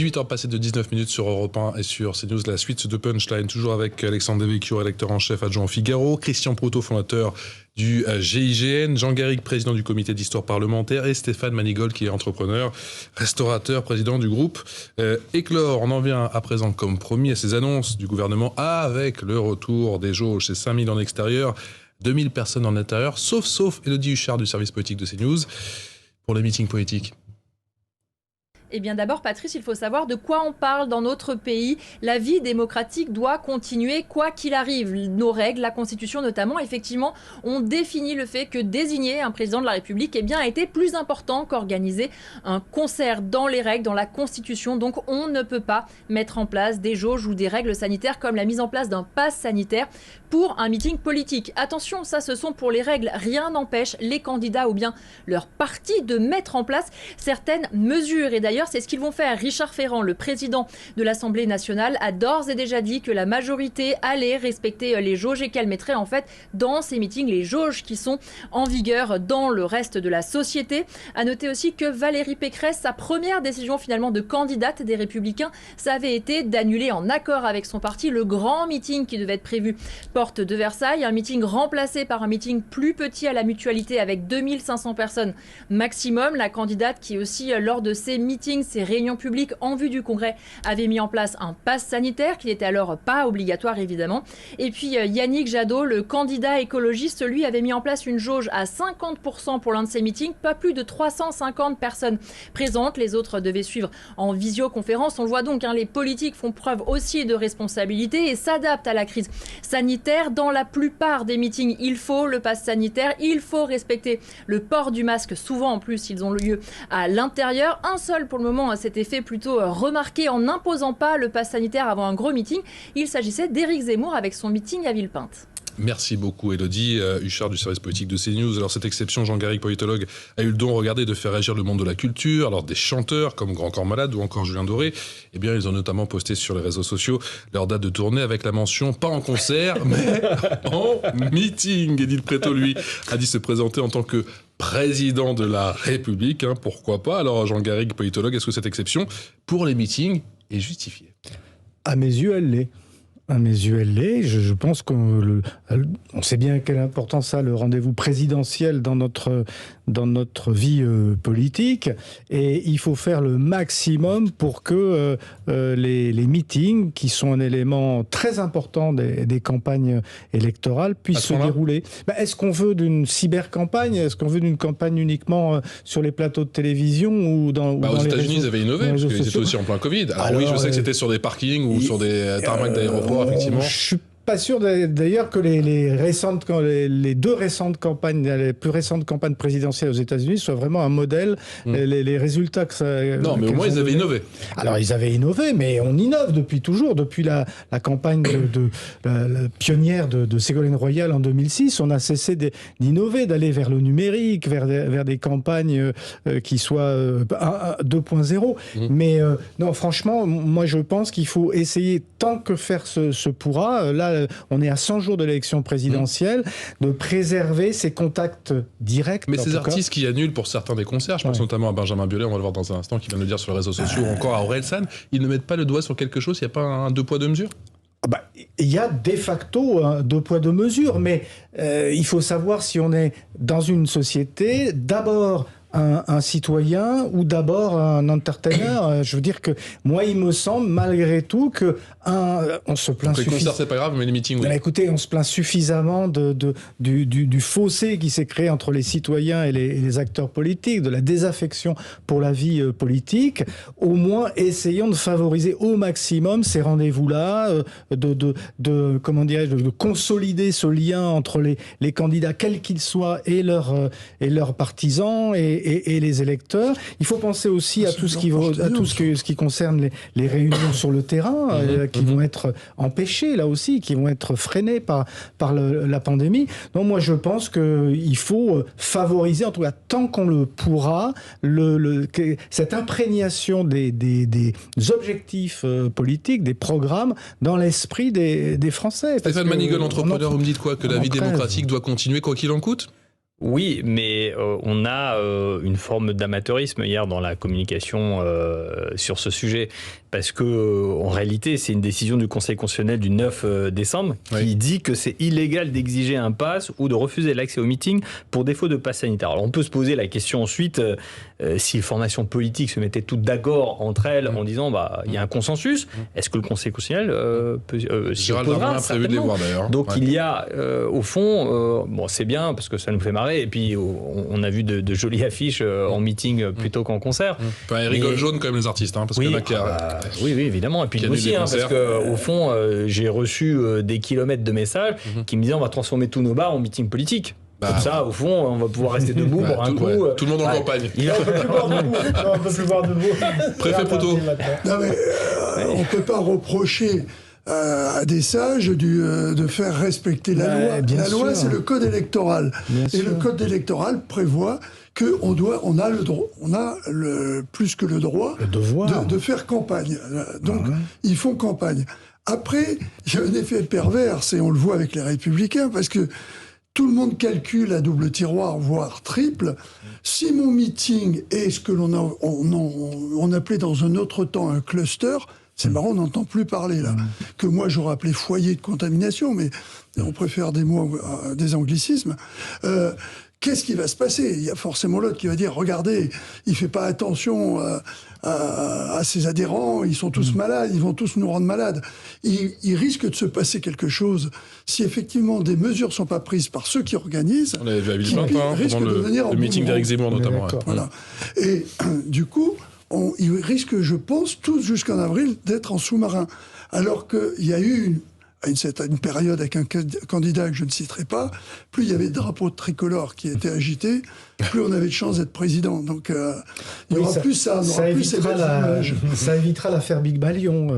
18h passées de 19 minutes sur Europe 1 et sur CNews. La suite de Punchline, toujours avec Alexandre Devecchio, rédacteur en chef adjoint au Figaro, Christian Proutot, fondateur du GIGN, Jean Garrigue, président du comité d'histoire parlementaire, et Stéphane Manigold, qui est entrepreneur, restaurateur, président du groupe Éclore. On en vient à présent, comme promis, à ces annonces du gouvernement avec le retour des jauges. C'est 5000 en extérieur, 2000 personnes en intérieur, sauf Élodie Huchard du service politique de CNews pour les meetings politiques. Eh bien d'abord, Patrice, il faut savoir de quoi on parle dans notre pays. La vie démocratique doit continuer quoi qu'il arrive. Nos règles, la Constitution notamment, effectivement, ont défini le fait que désigner un président de la République a été plus important qu'organiser un concert dans les règles, dans la Constitution. Donc on ne peut pas mettre en place des jauges ou des règles sanitaires comme la mise en place d'un pass sanitaire pour un meeting politique. Attention, ça ce sont pour les règles. Rien n'empêche les candidats ou bien leur parti de mettre en place certaines mesures. Et d'ailleurs, c'est ce qu'ils vont faire. Richard Ferrand, le président de l'Assemblée nationale, a d'ores et déjà dit que la majorité allait respecter les jauges et qu'elle mettrait en fait dans ces meetings les jauges qui sont en vigueur dans le reste de la société. À noter aussi que Valérie Pécresse, sa première décision finalement de candidate des Républicains, ça avait été d'annuler en accord avec son parti le grand meeting qui devait être prévu porte de Versailles, un meeting remplacé par un meeting plus petit à la Mutualité avec 2500 personnes maximum. La candidate qui aussi lors de ces meetings, ces réunions publiques en vue du Congrès, avait mis en place un pass sanitaire qui n'était alors pas obligatoire évidemment. Et puis Yannick Jadot, le candidat écologiste, lui avait mis en place une jauge à 50% pour l'un de ses meetings, pas plus de 350 personnes présentes. Les autres devaient suivre en visioconférence. On le voit donc, les politiques font preuve aussi de responsabilité et s'adaptent à la crise sanitaire. Dans la plupart des meetings, il faut le pass sanitaire, il faut respecter le port du masque. Souvent en plus, ils ont lieu à l'intérieur. Un seul pour le moment s'était fait plutôt remarquer en n'imposant pas le pass sanitaire avant un gros meeting. Il s'agissait d'Éric Zemmour avec son meeting à Villepinte. Merci beaucoup Élodie Huchard du service politique de CNews. Alors cette exception, Jean Garrigue, politologue, a eu le don, regardez, de faire réagir le monde de la culture. Alors des chanteurs comme Grand Corps Malade ou encore Julien Doré, eh bien ils ont notamment posté sur les réseaux sociaux leur date de tournée avec la mention pas en concert mais en meeting. Édith Préto, lui, a dit se présenter en tant que président de la République, pourquoi pas. Alors Jean Garrigue, politologue, est-ce que cette exception pour les meetings est justifiée? À mes yeux, elle l'est. À mes yeux, elle l'est. Je pense qu'on sait bien quelle importance a le rendez-vous présidentiel dans notre vie politique. Et il faut faire le maximum pour que les meetings, qui sont un élément très important des campagnes électorales, puissent se dérouler. Est-ce qu'on veut d'une cyber-campagne? Est-ce qu'on veut d'une campagne uniquement sur les plateaux de télévision ou dans aux États-Unis, ils avaient innové, parce qu'ils étaient aussi en plein Covid. Alors oui, je sais que c'était sur des parkings ou sur des tarmacs d'aéroports, effectivement. Je suis pas sûr d'ailleurs que les deux récentes campagnes, les plus récentes campagnes présidentielles aux États-Unis soient vraiment un modèle. Les résultats que ça... Non, mais au moins ils avaient innové. Alors ils avaient innové, mais on innove depuis toujours. Depuis la campagne la pionnière de Ségolène Royal en 2006, on a cessé d'innover, d'aller vers le numérique, vers des campagnes qui soient 2.0. Mais non, franchement, moi je pense qu'il faut essayer, tant que faire se pourra, là on est à 100 jours de l'élection présidentielle, de préserver ces contacts directs. Mais ces artistes qui annulent pour certains des concerts, je pense notamment à Benjamin Biolay, on va le voir dans un instant, qui vient de le dire sur les réseaux sociaux, ou encore à Orelsan, ils ne mettent pas le doigt sur quelque chose, il n'y a pas un deux poids deux mesures? Il y a de facto deux poids deux mesures, mais il faut savoir si on est dans une société, d'abord un citoyen ou d'abord un entertainer. Je veux dire que moi, il me semble malgré tout que on se plaint. Les concerts, c'est pas grave, mais les meetings, oui. Écoutez, on se plaint suffisamment du fossé qui s'est créé entre les citoyens et les acteurs politiques, de la désaffection pour la vie politique. Au moins, essayons de favoriser au maximum ces rendez-vous-là, de consolider ce lien entre les candidats, quels qu'ils soient, et leurs partisans et les électeurs. Il faut penser aussi à tout ce qui concerne les réunions sur le terrain, qui vont être empêchées, là aussi, qui vont être freinées par la pandémie. Donc moi, je pense qu'il faut favoriser, en tout cas, tant qu'on le pourra, cette imprégnation des objectifs politiques, des programmes, dans l'esprit des Français. Stéphane Manigold, entrepreneur, vous me dites quoi? Que la vie démocratique doit continuer quoi qu'il en coûte? Oui, mais on a une forme d'amateurisme hier dans la communication sur ce sujet. Parce que, en réalité, c'est une décision du Conseil constitutionnel du 9 décembre qui dit que c'est illégal d'exiger un pass ou de refuser l'accès au meeting pour défaut de pass sanitaire. Alors, on peut se poser la question ensuite, si les formations politiques se mettaient toutes d'accord entre elles en disant, il y a un consensus, est-ce que le Conseil constitutionnel peut s'y opposera? Prévu de les voir, d'ailleurs. Donc, il y a, au fond, c'est bien parce que ça nous fait marrer, et puis on a vu de jolies affiches en meeting plutôt qu'en concert. Ils rigolent jaune quand même les artistes, parce qu'il y en a qui oui, évidemment. Et puis nous aussi, parce qu'au fond, j'ai reçu des kilomètres de messages qui me disaient on va transformer tous nos bars en meeting politique. Comme ça, au fond, on va pouvoir rester debout pour un coup. Tout le monde en campagne. On peut plus boire debout. Non, on peut plus boire debout. Préfet Proto. Non, mais on ne peut pas reprocher à des sages de faire respecter la loi. La loi, c'est le code électoral. Le code électoral prévoit qu'on a le droit, plus que le droit, de faire campagne. Donc, ils font campagne. Après, il y a un effet pervers, et on le voit avec les Républicains, parce que tout le monde calcule à double tiroir, voire triple. Si mon meeting est ce que on appelait dans un autre temps un cluster, c'est marrant, on n'entend plus parler là. Que moi j'aurais appelé foyer de contamination, mais on préfère des mots, des anglicismes. Qu'est-ce qui va se passer? Il y a forcément l'autre qui va dire, regardez, il fait pas attention à ses adhérents, ils sont tous malades, ils vont tous nous rendre malades. Il risque de se passer quelque chose si effectivement des mesures sont pas prises par ceux qui organisent. On l'avait vu à Villepinte, pendant le meeting d'Éric Zemmour notamment. Voilà. Et du coup, il risque, je pense, tous jusqu'en avril, d'être en sous-marin. Alors qu'il y a eu une période avec un candidat que je ne citerai pas, plus il y avait de drapeaux tricolores qui étaient agités, plus on avait de chances d'être président. Donc il y aura plus ça, ça évitera l'affaire Big Balion,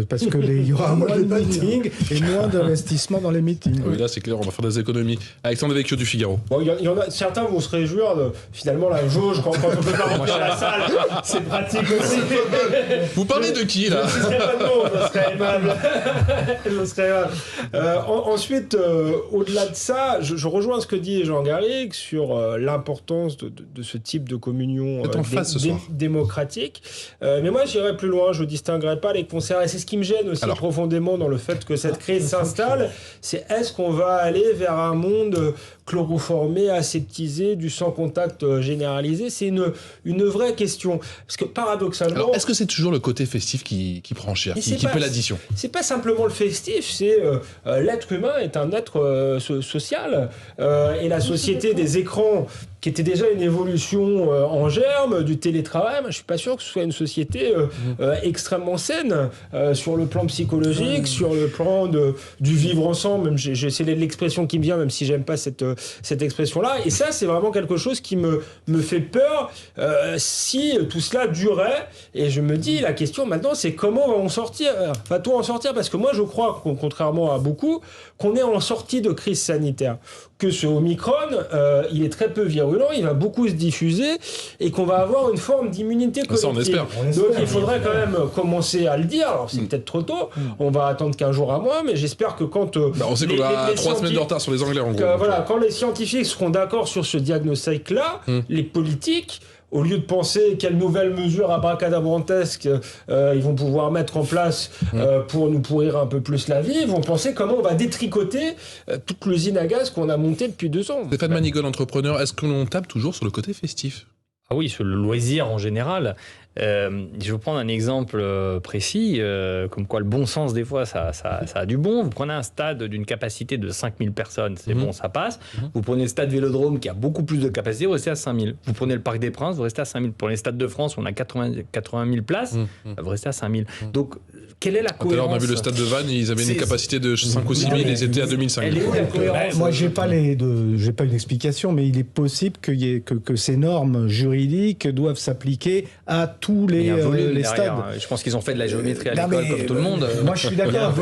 parce que il y aura moins de meetings et moins d'investissement dans les meetings. Oui, là c'est clair, on va faire des économies. Alexandre Devecchio du Figaro. Bon, il y en a, certains vont se réjouir de finalement la jauge quand on peut pas remplir la salle, c'est pratique aussi. Vous parlez de qui là? Je ne serais pas de mots, je serais aimable. Ensuite, au-delà de ça, je rejoins ce que dit Jean Garrigue sur l'importance de ce type de communion démocratique. Mais moi, j'irais plus loin. Je ne distinguerai pas les concerts. Et c'est ce qui me gêne aussi profondément dans le fait que cette crise s'installe. C'est est-ce qu'on va aller vers un monde chloroformé, aseptisé, du sans-contact généralisé? C'est une vraie question. Parce que paradoxalement... Alors, est-ce que c'est toujours le côté festif qui prend cher, qui fait l'addition? C'est pas simplement le festif, c'est l'être humain est un être social. Et la société des écrans, qui était déjà une évolution en germe, du télétravail, moi, je suis pas sûr que ce soit une société extrêmement saine sur le plan psychologique, sur le plan du vivre ensemble. Même c'est l'expression qui me vient, même si j'aime pas cette expression-là. Et ça, c'est vraiment quelque chose qui me fait peur si tout cela durait. Et je me dis, la question maintenant, c'est comment va-t-on en sortir? Parce que moi, je crois, contrairement à beaucoup, qu'on est en sortie de crise sanitaire. Que ce Omicron, il est très peu virulent, il va beaucoup se diffuser et qu'on va avoir une forme d'immunité collective. Ça, on espère. Donc il faudrait quand même commencer à le dire. Alors c'est peut-être trop tôt, on va attendre 15 jours à mois, mais j'espère que quand... on sait qu'on a 3 semaines de retard sur les Anglais en gros. Voilà, quand les scientifiques seront d'accord sur ce diagnostic-là, les politiques... Au lieu de penser quelles nouvelles mesures abracadabrantesques ils vont pouvoir mettre en place pour nous pourrir un peu plus la vie, ils vont penser comment on va détricoter toute l'usine à gaz qu'on a montée depuis 2 ans. Stéphane Manigol, entrepreneur, est-ce qu'on tape toujours sur le côté festif? Ah oui, sur le loisir en général. Je vais vous prendre un exemple précis, comme quoi le bon sens, des fois, ça a du bon. Vous prenez un stade d'une capacité de 5000 personnes, c'est bon, ça passe. Vous prenez le stade Vélodrome qui a beaucoup plus de capacité, vous restez à 5000. Vous prenez le Parc des Princes, vous restez à 5000. Pour les stades de France, on a 80 000 places, vous restez à 5000. Donc, quelle est la cohérence? Tout à l'heure, on a vu le stade de Vannes, ils avaient une capacité de 5 ou 6 000, ils étaient à 2500. Moi, j'ai pas une explication, mais il est possible que ces normes juridiques doivent s'appliquer à tous les stades. Je pense qu'ils ont fait de la géométrie à l'école comme tout le monde. Moi, je suis d'accord.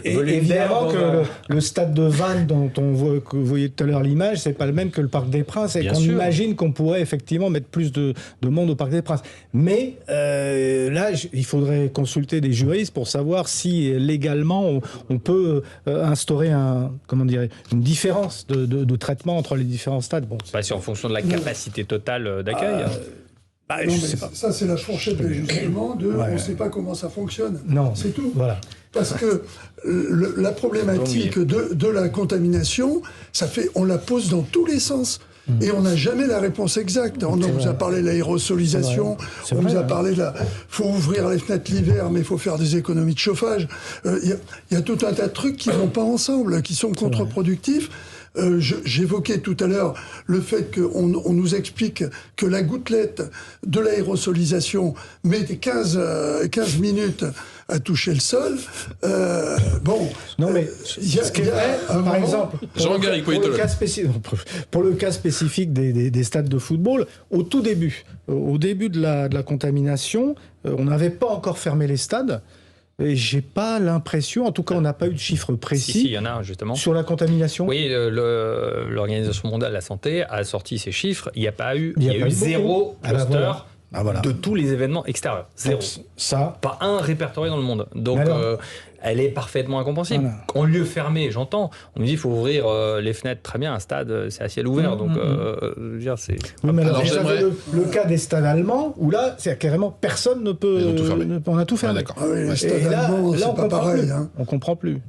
Évidemment que le stade de Vannes, dont que vous voyez tout à l'heure l'image, c'est pas le même que le Parc des Princes, et qu'on imagine qu'on pourrait effectivement mettre plus de monde au Parc des Princes. Mais là, il faudrait consulter des juristes pour savoir si légalement on peut instaurer une différence de traitement entre les différents stades. Bon, pas si en fonction de la capacité totale d'accueil. Je sais pas. Ça, c'est la fourchette d'ajustement on ne sait pas comment ça fonctionne. Non, c'est tout. Voilà. Parce que la problématique de la contamination, on la pose dans tous les sens. Et on n'a jamais la réponse exacte. On vous a parlé de l'aérosolisation, on vous a parlé faut ouvrir les fenêtres l'hiver, mais il faut faire des économies de chauffage. Il y a tout un tas de trucs qui ne vont pas ensemble, qui sont contre-productifs. J'évoquais tout à l'heure le fait qu'on nous explique que la gouttelette de l'aérosolisation met 15 minutes à toucher le sol. Non, mais ce qui est vrai, par exemple, pour le cas spécifique des stades de football, au début de la contamination, on n'avait pas encore fermé les stades. Et j'ai pas l'impression, en tout cas on n'a pas eu de chiffres précis si, il y en a, justement. Sur la contamination. Oui, l'Organisation mondiale de la santé a sorti ces chiffres. Il y a eu zéro cluster de tous les événements extérieurs. Zéro. Ça. Pas un répertorié dans le monde. Donc elle est parfaitement incompréhensible. Voilà. En lieu fermé, j'entends. On nous dit qu'il faut ouvrir les fenêtres. Très bien, un stade, c'est à ciel ouvert. Donc, je veux dire, c'est... Oui, mais alors le cas des stades allemands, où là, c'est carrément personne ne peut... On a tout fermé. Ah oui, les stades allemands, c'est pas pareil. On comprend plus.